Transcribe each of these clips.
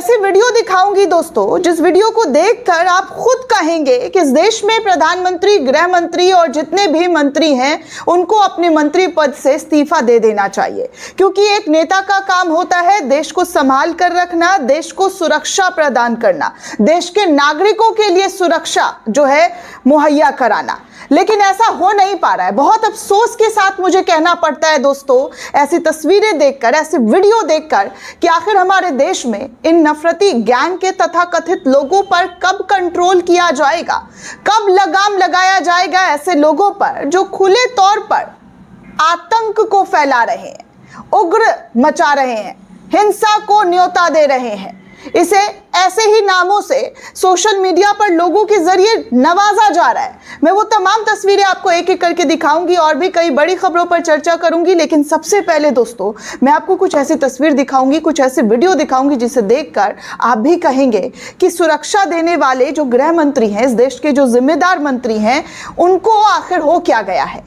ऐसी वीडियो दिखाऊंगी दोस्तों, जिस वीडियो को देखकर आप खुद कहेंगे कि इस देश में प्रधानमंत्री, गृह मंत्री और जितने भी मंत्री हैं उनको अपने मंत्री पद से इस्तीफा दे देना चाहिए। क्योंकि एक नेता का काम होता है देश को संभाल कर रखना, देश को सुरक्षा प्रदान करना, देश के नागरिकों के लिए सुरक्षा जो है मुहैया कराना। लेकिन ऐसा हो नहीं पा रहा है। बहुत अफसोस के साथ मुझे कहना पड़ता है दोस्तों, ऐसी तस्वीरें देखकर, ऐसी वीडियो देखकर कि आखिर हमारे देश में इन नफरती गैंग के तथाकथित लोगों पर कब कंट्रोल किया जाएगा, कब लगाम लगाया जाएगा ऐसे लोगों पर जो खुले तौर पर आतंक को फैला रहे हैं, उग्र मचा रहे हैं, हिंसा को न्योता दे रहे हैं। इसे ऐसे ही नामों से सोशल मीडिया पर लोगों के जरिए नवाजा जा रहा है। मैं वो तमाम तस्वीरें आपको एक एक करके दिखाऊंगी और भी कई बड़ी खबरों पर चर्चा करूंगी। लेकिन सबसे पहले दोस्तों, मैं आपको कुछ ऐसी तस्वीर दिखाऊंगी, कुछ ऐसे वीडियो दिखाऊंगी जिसे देखकर आप भी कहेंगे कि सुरक्षा देने वाले जो गृह मंत्री हैं, इस देश के जो जिम्मेदार मंत्री हैं, उनको आखिर हो क्या गया है।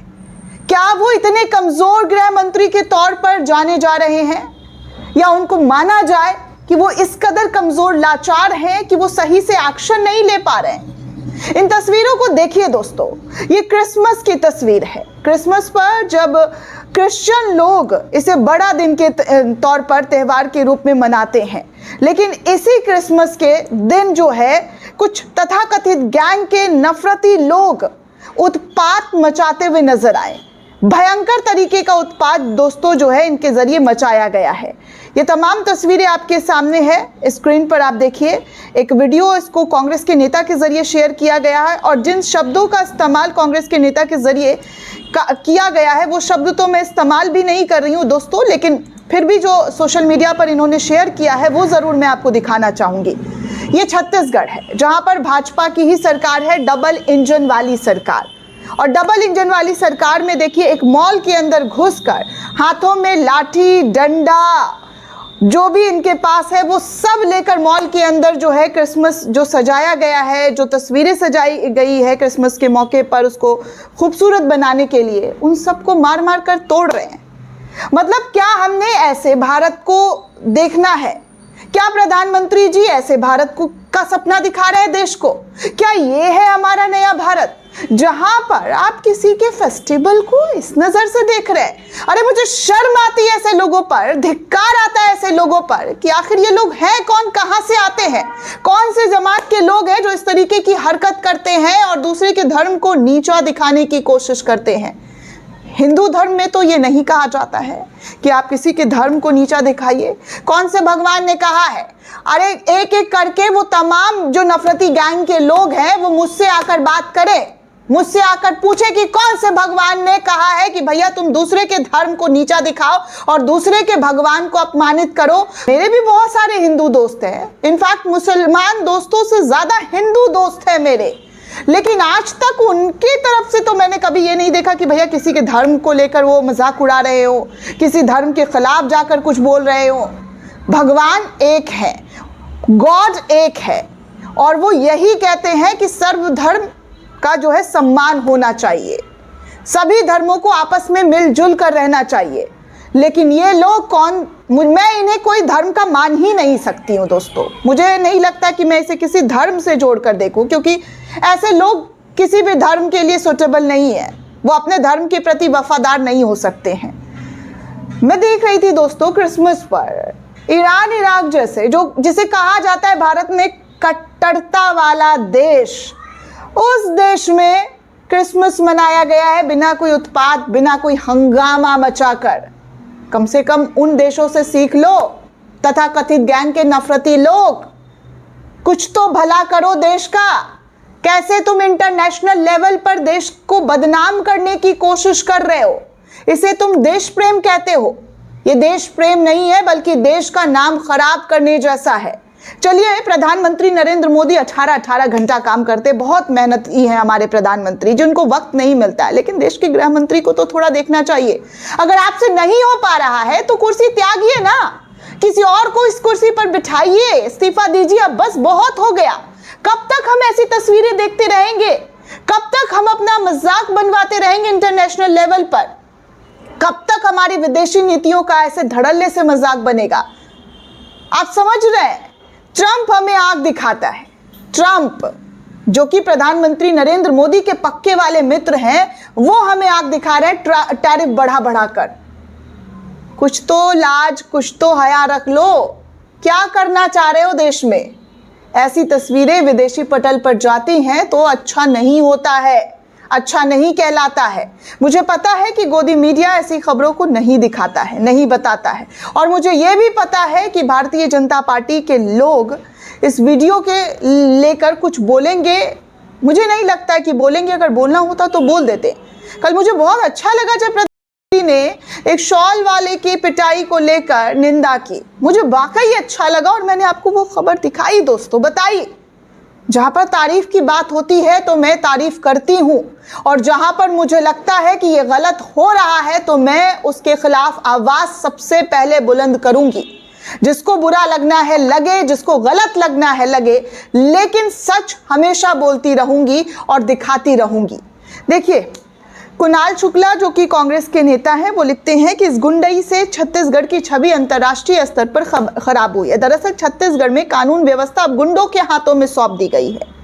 क्या वो इतने कमजोर गृह मंत्री के तौर पर जाने जा रहे हैं, या उनको माना जाए कि वो इस कदर कमजोर लाचार हैं कि वो सही से एक्शन नहीं ले पा रहे हैं। इन तस्वीरों को देखिए दोस्तों, ये क्रिसमस की तस्वीर है। क्रिसमस पर जब क्रिश्चियन लोग इसे बड़ा दिन के तौर पर त्यौहार के रूप में मनाते हैं, लेकिन इसी क्रिसमस के दिन जो है कुछ तथाकथित गैंग के नफरती लोग उत्पात मचाते हुए नजर आए। भयंकर तरीके का उत्पात दोस्तों जो है इनके जरिए मचाया गया है। ये तमाम तस्वीरें आपके सामने है, स्क्रीन पर आप देखिए। एक वीडियो इसको कांग्रेस के नेता के जरिए शेयर किया गया है और जिन शब्दों का इस्तेमाल कांग्रेस के नेता के जरिए किया गया है वो शब्द तो मैं इस्तेमाल भी नहीं कर रही हूँ दोस्तों, लेकिन फिर भी जो सोशल मीडिया पर इन्होंने शेयर किया है वो ज़रूर मैं आपको दिखाना चाहूँगी। ये छत्तीसगढ़ है जहाँ पर भाजपा की ही सरकार है, डबल इंजन वाली सरकार। और डबल इंजन वाली सरकार में देखिए एक मॉल के अंदर घुसकर हाथों में लाठी, डंडा, जो भी इनके पास है वो सब लेकर मॉल के अंदर जो है क्रिसमस जो सजाया गया है, जो तस्वीरें सजाई गई है क्रिसमस के मौके पर उसको खूबसूरत बनाने के लिए, उन सबको मार मार कर तोड़ रहे हैं। मतलब क्या हमने ऐसे भारत को देखना है? क्या प्रधानमंत्री जी ऐसे भारत को का सपना दिखा रहे हैं देश को? क्या ये है हमारा नया भारत जहां पर आप किसी के फेस्टिवल को इस नजर से देख रहे हैं? अरे मुझे शर्म आती है ऐसे लोगों पर, धिक्कार आता है ऐसे लोगों पर कि आखिर ये लोग हैं कौन, कहां से आते हैं, कौन से जमात के लोग हैं जो इस तरीके की हरकत करते हैं और दूसरे के धर्म को नीचा दिखाने की कोशिश करते हैं। हिंदू धर्म में तो ये नहीं कहा जाता है कि आप किसी के धर्म को नीचा दिखाइए। कौन से भगवान ने कहा है? अरे एक एक करके वो तमाम जो नफरती गैंग के लोग हैं वो मुझसे आकर बात करें, मुझसे आकर पूछे कि कौन से भगवान ने कहा है कि भैया तुम दूसरे के धर्म को नीचा दिखाओ और दूसरे के भगवान को अपमानित करो। मेरे भी बहुत सारे हिंदू दोस्त हैं, इनफैक्ट मुसलमान दोस्तों से ज्यादा हिंदू दोस्त हैं मेरे, लेकिन आज तक उनकी तरफ से तो मैंने कभी ये नहीं देखा कि भैया किसी के धर्म को लेकर वो मजाक उड़ा रहे हो, किसी धर्म के खिलाफ जाकर कुछ बोल रहे हो। भगवान एक है, गॉड एक है, और वो यही कहते हैं कि सर्वधर्म का जो है सम्मान होना चाहिए, सभी धर्मों को आपस में मिलजुल कर रहना चाहिए। लेकिन ये लोग कौन? मैं इन्हें कोई धर्म का मान ही नहीं सकती हूँ दोस्तों। मुझे नहीं लगता कि मैं इसे किसी धर्म से जोड़कर देखूं, क्योंकि ऐसे लोग किसी भी धर्म के लिए सूटेबल नहीं है, वो अपने धर्म के प्रति वफादार नहीं हो सकते हैं। मैं देख रही थी दोस्तों क्रिसमस पर ईरान, इराक जैसे जो जिसे कहा जाता है भारत में कट्टरता वाला देश, उस देश में क्रिसमस मनाया गया है बिना कोई उत्पात, बिना कोई हंगामा मचाकर। कम से कम उन देशों से सीख लो तथाकथित गैंग के नफरती लोग, कुछ तो भला करो देश का। कैसे तुम इंटरनेशनल लेवल पर देश को बदनाम करने की कोशिश कर रहे हो? इसे तुम देश प्रेम कहते हो? ये देश प्रेम नहीं है बल्कि देश का नाम खराब करने जैसा है। चलिए, प्रधानमंत्री नरेंद्र मोदी 18 घंटा काम करते, बहुत मेहनती है हमारे प्रधानमंत्री, जिनको वक्त नहीं मिलता है, लेकिन देश के गृह मंत्री को तो थोड़ा देखना चाहिए। अगर आपसे नहीं हो पा रहा है तो कुर्सी त्यागिए ना, किसी और को इस कुर्सी पर बिठाइए, इस्तीफा दीजिए। अब बस बहुत हो गया। कब तक हम ऐसी तस्वीरें देखते रहेंगे? कब तक हम अपना मजाक बनवाते रहेंगे इंटरनेशनल लेवल पर? कब तक हमारी विदेशी नीतियों का ऐसे धड़ल्ले से मजाक बनेगा? आप समझ रहे हैं ट्रंप हमें आग दिखाता है। ट्रंप जो कि प्रधानमंत्री नरेंद्र मोदी के पक्के वाले मित्र हैं, वो हमें आग दिखा रहे हैं टैरिफ बढ़ा बढ़ा कर। कुछ तो लाज, कुछ तो हया रख लो। क्या करना चाह रहे हो देश में? ऐसी तस्वीरें विदेशी पटल पर जाती हैं तो अच्छा नहीं होता है, अच्छा नहीं कहलाता है। मुझे पता है कि गोदी मीडिया ऐसी खबरों को नहीं दिखाता है, नहीं बताता है, और मुझे यह भी पता है कि भारतीय जनता पार्टी के लोग इस वीडियो के लेकर कुछ बोलेंगे। मुझे नहीं लगता है कि बोलेंगे, अगर बोलना होता तो बोल देते। कल मुझे बहुत अच्छा लगा जब प्रधानमंत्री ने एक शॉल वाले की पिटाई को लेकर निंदा की। मुझे वाकई अच्छा लगा और मैंने आपको वो खबर दिखाई दोस्तों, बताई। जहां पर तारीफ की बात होती है तो मैं तारीफ करती हूं, और जहां पर मुझे लगता है कि ये गलत हो रहा है तो मैं उसके खिलाफ आवाज सबसे पहले बुलंद करूंगी। जिसको बुरा लगना है लगे, जिसको गलत लगना है लगे, लेकिन सच हमेशा बोलती रहूंगी और दिखाती रहूंगी। देखिए, कुणाल शुक्ला जो कि कांग्रेस के नेता हैं, वो लिखते हैं कि इस गुंडई से छत्तीसगढ़ की छवि अंतर्राष्ट्रीय स्तर पर खराब हुई है। दरअसल छत्तीसगढ़ में कानून व्यवस्था अब गुंडों के हाथों में सौंप दी गई है,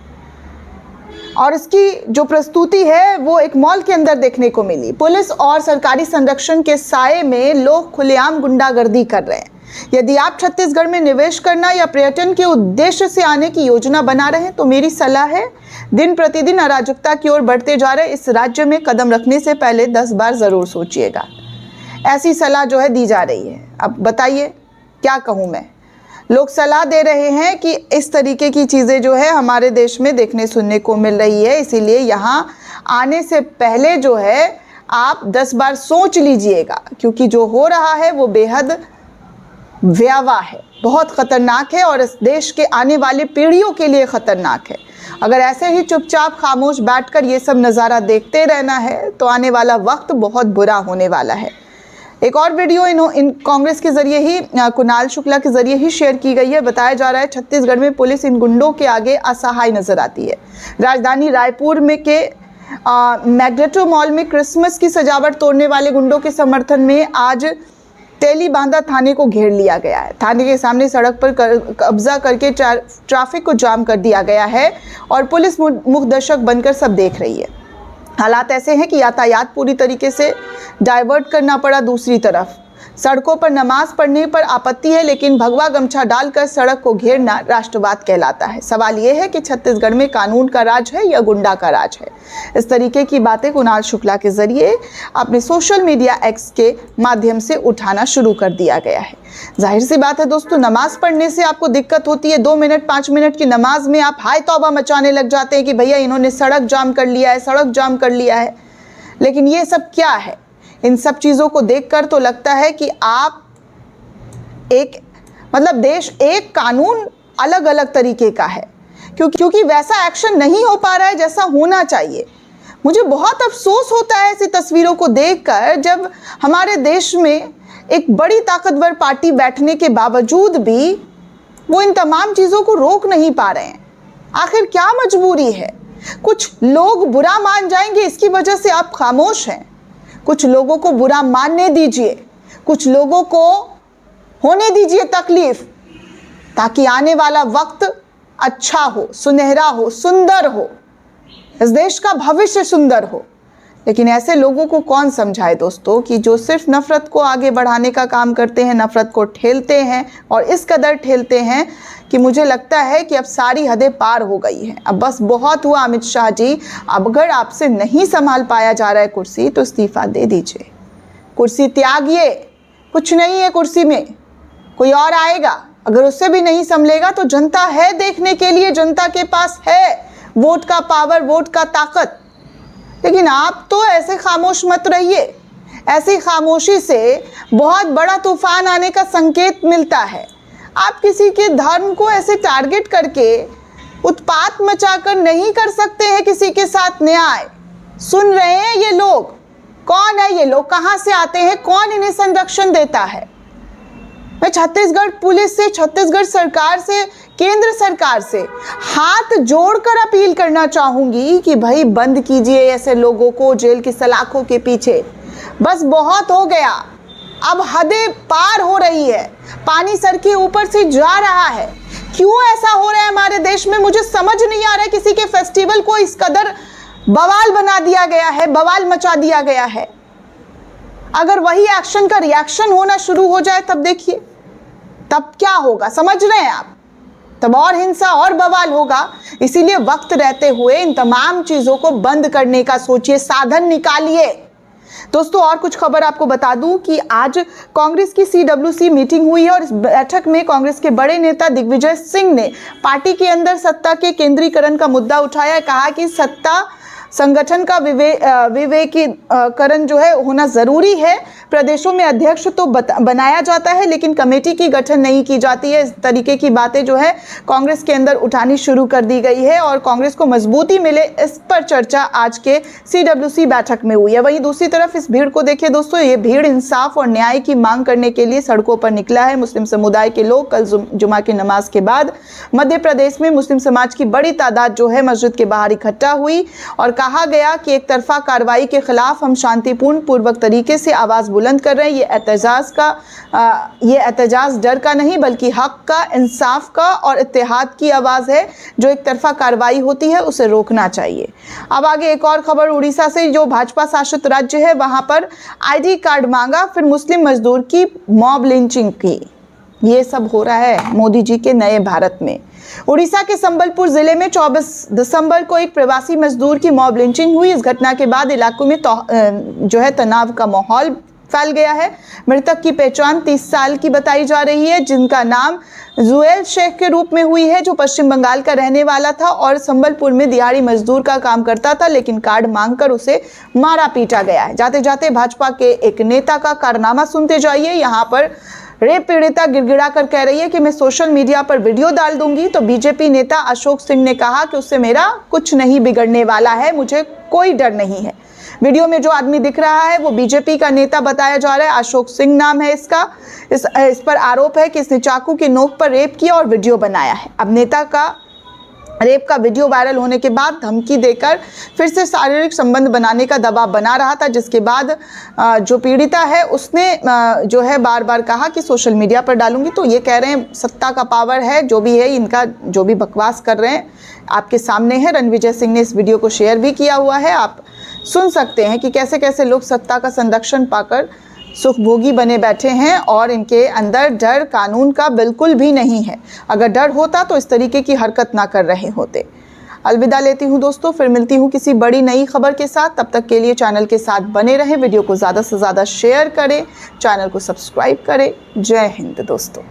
और इसकी जो प्रस्तुति है वो एक मॉल के अंदर देखने को मिली। पुलिस और सरकारी संरक्षण के साये में लोग खुलेआम गुंडागर्दी कर रहे हैं। यदि आप छत्तीसगढ़ में निवेश करना या पर्यटन के उद्देश्य से आने की योजना बना रहे हैं तो मेरी सलाह है, दिन प्रतिदिन अराजकता की ओर बढ़ते जा रहे इस राज्य में कदम रखने से पहले 10 बार जरूर सोचिएगा। ऐसी सलाह जो है दी जा रही है। अब बताइए क्या कहूँ मैं। लोग सलाह दे रहे हैं कि इस तरीके की चीज़ें जो है हमारे देश में देखने सुनने को मिल रही है, इसीलिए यहाँ आने से पहले जो है आप 10 बार सोच लीजिएगा, क्योंकि जो हो रहा है वो बेहद भयावह है, बहुत खतरनाक है और इस देश के आने वाली पीढ़ियों के लिए खतरनाक है। अगर ऐसे ही चुपचाप खामोश बैठकर ये सब नज़ारा देखते रहना है तो आने वाला वक्त बहुत बुरा होने वाला है। एक और वीडियो इन कांग्रेस के जरिए ही, कुणाल शुक्ला के जरिए ही शेयर की गई है। बताया जा रहा है छत्तीसगढ़ में पुलिस इन गुंडों के आगे असहाय नजर आती है। राजधानी रायपुर में के मैग्नेटो मॉल में क्रिसमस की सजावट तोड़ने वाले गुंडों के समर्थन में आज तेलीबांधा थाने को घेर लिया गया है। थाने के सामने सड़क पर कब्जा करके ट्रैफिक को जाम कर दिया गया है और पुलिस मुख्य दर्शक बनकर सब देख रही है। हालात ऐसे हैं कि यातायात पूरी तरीके से डाइवर्ट करना पड़ा। दूसरी तरफ सड़कों पर नमाज पढ़ने पर आपत्ति है, लेकिन भगवा गमछा डालकर सड़क को घेरना राष्ट्रवाद कहलाता है। सवाल यह है कि छत्तीसगढ़ में कानून का राज है या गुंडा का राज है। इस तरीके की बातें कुणाल शुक्ला के जरिए अपने सोशल मीडिया एक्स के माध्यम से उठाना शुरू कर दिया गया है। जाहिर सी बात है दोस्तों, नमाज पढ़ने से आपको दिक्कत होती है। 2 मिनट 5 मिनट की नमाज में आप हाय तौबा मचाने लग जाते हैं कि भैया इन्होंने सड़क जाम कर लिया है, सड़क जाम कर लिया है। लेकिन ये सब क्या है? इन सब चीज़ों को देखकर तो लगता है कि आप देश एक कानून अलग अलग तरीके का है, क्योंकि वैसा एक्शन नहीं हो पा रहा है जैसा होना चाहिए। मुझे बहुत अफसोस होता है ऐसी तस्वीरों को देखकर, जब हमारे देश में एक बड़ी ताकतवर पार्टी बैठने के बावजूद भी वो इन तमाम चीज़ों को रोक नहीं पा रहे हैं। आखिर क्या मजबूरी है? कुछ लोग बुरा मान जाएंगे, इसकी वजह से आप खामोश हैं। कुछ लोगों को बुरा मानने दीजिए, कुछ लोगों को होने दीजिए तकलीफ, ताकि आने वाला वक्त अच्छा हो, सुनहरा हो, सुंदर हो, इस देश का भविष्य सुंदर हो। लेकिन ऐसे लोगों को कौन समझाए दोस्तों, कि जो सिर्फ नफरत को आगे बढ़ाने का काम करते हैं, नफरत को ठेलते हैं और इस कदर ठेलते हैं कि मुझे लगता है कि अब सारी हदें पार हो गई हैं। अब बस बहुत हुआ अमित शाह जी, अब अगर आपसे नहीं संभाल पाया जा रहा है कुर्सी तो इस्तीफा दे दीजिए, कुर्सी त्यागिए। कुछ नहीं है कुर्सी में, कोई और आएगा। अगर उससे भी नहीं संभलेगा तो जनता है देखने के लिए, जनता के पास है वोट का पावर, वोट का ताकत। लेकिन आप तो ऐसे खामोश मत रहिए। ऐसी खामोशी से बहुत बड़ा तूफान आने का संकेत मिलता है। आप किसी के धर्म को ऐसे टारगेट करके उत्पात मचाकर नहीं कर सकते हैं किसी के साथ न्याय। सुन रहे हैं ये लोग? कौन है ये लोग? कहां से आते हैं? कौन इन्हें संरक्षण देता है? मैं छत्तीसगढ़ पुलिस से, छत्तीसगढ़ सरकार से, केंद्र सरकार से हाथ जोड़कर अपील करना चाहूंगी कि भाई बंद कीजिए ऐसे लोगों को जेल की सलाखों के पीछे। बस बहुत हो गया, अब हदें पार हो रही है, पानी सर के ऊपर से जा रहा है। क्यों ऐसा हो रहा है हमारे देश में? मुझे समझ नहीं आ रहा है। किसी के फेस्टिवल को इस कदर बवाल बना दिया गया है, बवाल मचा दिया गया है। अगर वही एक्शन का रिएक्शन होना शुरू हो जाए तब देखिए, तब क्या होगा, समझ रहे हैं आप? तब और हिंसा और बवाल होगा। इसीलिए वक्त रहते हुए इन तमाम चीजों को बंद करने का सोचिए, साधन निकालिए। दोस्तों, और कुछ खबर आपको बता दूं कि आज कांग्रेस की CWC मीटिंग हुई है और इस बैठक में कांग्रेस के बड़े नेता दिग्विजय सिंह ने पार्टी के अंदर सत्ता के केंद्रीकरण का मुद्दा उठाया। कहा कि सत्ता संगठन का विवेकीकरण जो है होना जरूरी है। प्रदेशों में अध्यक्ष तो बनाया जाता है लेकिन कमेटी की गठन नहीं की जाती है। इस तरीके की बातें जो है कांग्रेस के अंदर उठानी शुरू कर दी गई है और कांग्रेस को मजबूती मिले, इस पर चर्चा आज के CWC बैठक में हुई है। वहीं दूसरी तरफ इस भीड़ को देखिए दोस्तों, ये भीड़ इंसाफ और न्याय की मांग करने के लिए सड़कों पर निकला है। मुस्लिम समुदाय के लोग कल जुमा की नमाज के बाद मध्य प्रदेश में मुस्लिम समाज की बड़ी तादाद जो है मस्जिद के बाहर इकट्ठा हुई और कहा गया कि एक तरफा कार्रवाई के खिलाफ हम शांतिपूर्ण पूर्वक तरीके से आवाज बुलंद कर रहे हैं। ये एहतजाज डर का नहीं बल्कि हक का, इंसाफ का और इत्तेहाद की आवाज है। जो एक तरफा कार्रवाई होती है उसे रोकना चाहिए। अब आगे एक और खबर उड़ीसा से, जो भाजपा शासित राज्य है वहां पर ID कार्ड मांगा, फिर मुस्लिम मजदूर की मॉब लिंचिंग की। ये सब हो रहा है मोदी जी के नए भारत में। उड़ीसा के संबलपुर जिले में 24 दिसंबर को एक प्रवासी मजदूर की मॉब लिंचिंग हुई। इस घटना के बाद इलाकों में जो है तनाव का माहौल फैल गया है। मृतक की पहचान 30 साल की बताई जा रही है, जिनका नाम जुएल शेख के रूप में हुई है, जो पश्चिम बंगाल का रहने वाला था और संबलपुर में दिहाड़ी मजदूर का काम करता था, लेकिन कार्ड मांगकर उसे मारा पीटा गया है। जाते जाते भाजपा के एक नेता का कारनामा सुनते जाइए। यहाँ पर रेप पीड़िता गिड़गिड़ा कर कह रही है कि मैं सोशल मीडिया पर वीडियो डाल दूंगी। तो बीजेपी नेता अशोक सिंह ने कहा कि उससे मेरा कुछ नहीं बिगड़ने वाला है, मुझे कोई डर नहीं है। वीडियो में जो आदमी दिख रहा है वो बीजेपी का नेता बताया जा रहा है, अशोक सिंह नाम है इसका। इस पर आरोप है कि इसने चाकू की नोक पर रेप किया और वीडियो बनाया है। अब नेता का रेप का वीडियो वायरल होने के बाद धमकी देकर फिर से शारीरिक संबंध बनाने का दबाव बना रहा था, जिसके बाद जो पीड़िता है उसने जो है बार बार कहा कि सोशल मीडिया पर डालूंगी। तो ये कह रहे हैं सत्ता का पावर है, जो भी है इनका जो भी बकवास कर रहे हैं आपके सामने है। रणविजय सिंह ने इस वीडियो को शेयर भी किया हुआ है। आप सुन सकते हैं कि कैसे कैसे लोग सत्ता का संरक्षण पाकर सुखभोगी बने बैठे हैं और इनके अंदर डर कानून का बिल्कुल भी नहीं है। अगर डर होता तो इस तरीके की हरकत ना कर रहे होते। अलविदा लेती हूं दोस्तों, फिर मिलती हूं किसी बड़ी नई खबर के साथ। तब तक के लिए चैनल के साथ बने रहें, वीडियो को ज़्यादा से ज़्यादा शेयर करें, चैनल को सब्सक्राइब करें। जय हिंद दोस्तों।